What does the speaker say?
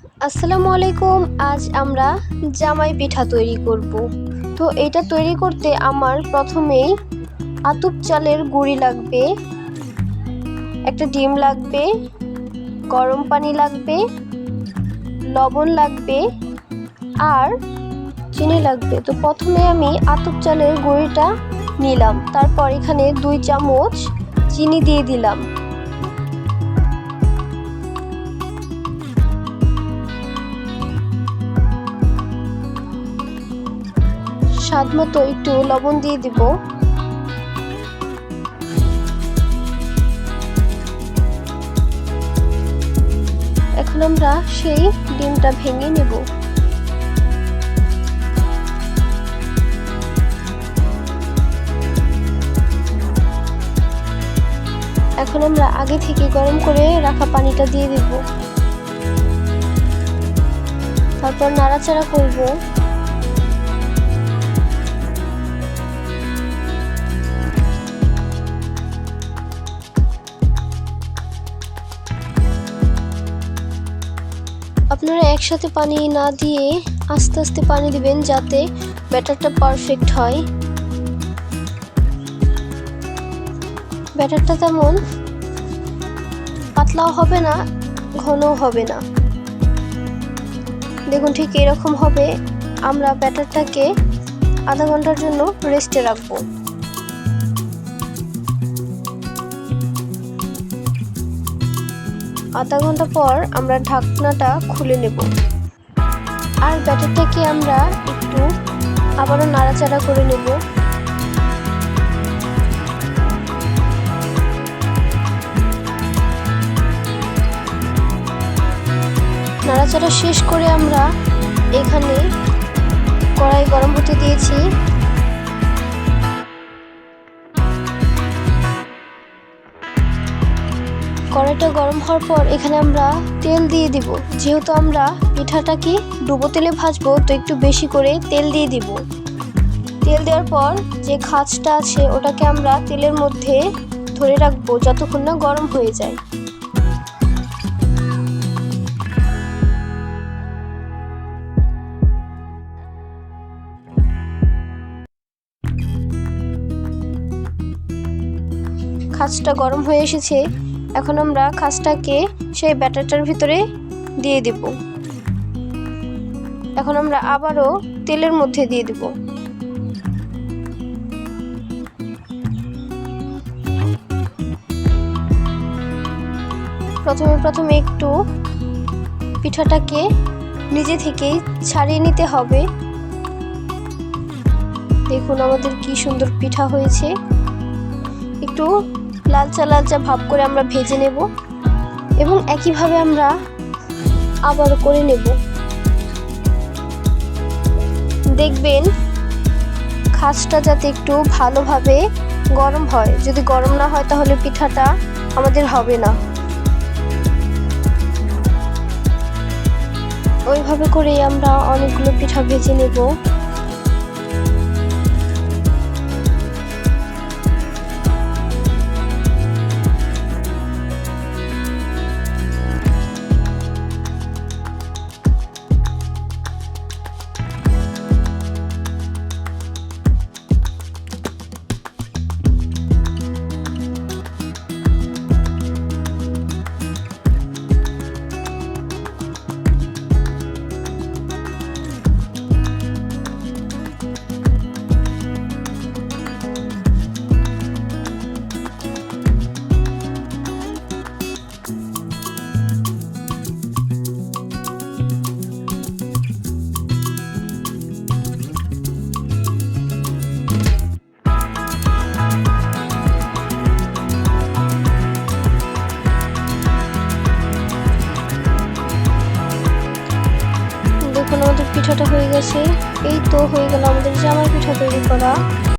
আসসালামু আলাইকুম। আজ আমরা জামাই পিঠা তৈরি করব। তো এটা তৈরি করতে আমার প্রথমেই আতপ চালের গুঁড়ি লাগবে, একটা ডিম লাগবে, গরম পানি লাগবে, লবণ লাগবে আর চিনি লাগবে। তো প্রথমে আমি আতপ চালের গুঁড়িটা নিলাম, তারপর এখানে 2 চামচ চিনি দিয়ে দিলাম। স্বাদ মতো একটু লবণ দিয়ে দিব। এখন আমরা সেই ডিমটা ভেঙে নেব। এখন আমরা আগে থেকে গরম করে রাখা পানিটা দিয়ে দেব, তারপর নাড়াচাড়া করব। আপনারা একসাথে পানি না দিয়ে আস্তে আস্তে পানি দিবেন, যাতে ব্যাটারটা পারফেক্ট হয়। ব্যাটারটা তেমন পাতলাও হবে না, ঘনও হবে না। দেখুন ঠিক এরকম হবে। আমরা ব্যাটারটাকে আধা ঘন্টার জন্য রেস্টে রাখবো। আধা ঘন্টা পর আমরা ঢাকনাটা খুলে নেব আর ব্যাটারটাকে আমরা একটু আবারও নাড়াচাড়া করে নেব। নাড়াচাড়া শেষ করে আমরা এখানে কড়াই গরম হতে দিয়েছি। কড়াইটা গরম হওয়ার পর এখানে আমরা তেল দিয়ে দিব। যেহেতু আমরা পিঠাটাকে ডুবো তেলে ভাজবো, তো একটু বেশি করে তেল দিয়ে দিব। তেল দেওয়ার পর যে খাঁজটা আছে ওটাকে আমরা তেলের মধ্যে ধরে রাখবো যতক্ষণ না গরম হয়ে যায়। খাঁজটা গরম হয়ে এসেছে। এখন আমরা খাঁজটাকে সেই ব্যাটারটার ভিতরে দিয়ে দেব। এখন আমরা আবারও তেলের মধ্যে দিয়ে দেব। প্রথমে একটু পিঠাটাকে নিজে থেকেই ছাড়িয়ে নিতে হবে। দেখুন আমাদের কি সুন্দর পিঠা হয়েছে। একটু লালচা লালচা ভাব করে আমরা ভেজে নেব এবং একইভাবে আমরা আবার করে নেব। দেখবেন খাঁজটা যাতে একটু ভালোভাবে গরম হয়। যদি গরম না হয় তাহলে পিঠাটা আমাদের হবে না। ওইভাবে করেই আমরা অনেকগুলো পিঠা ভেজে নেব। আমাদের পিঠাটা হয়ে গেছে। এই তো হয়ে গেল আমাদের জামাই পিঠা তৈরি করা।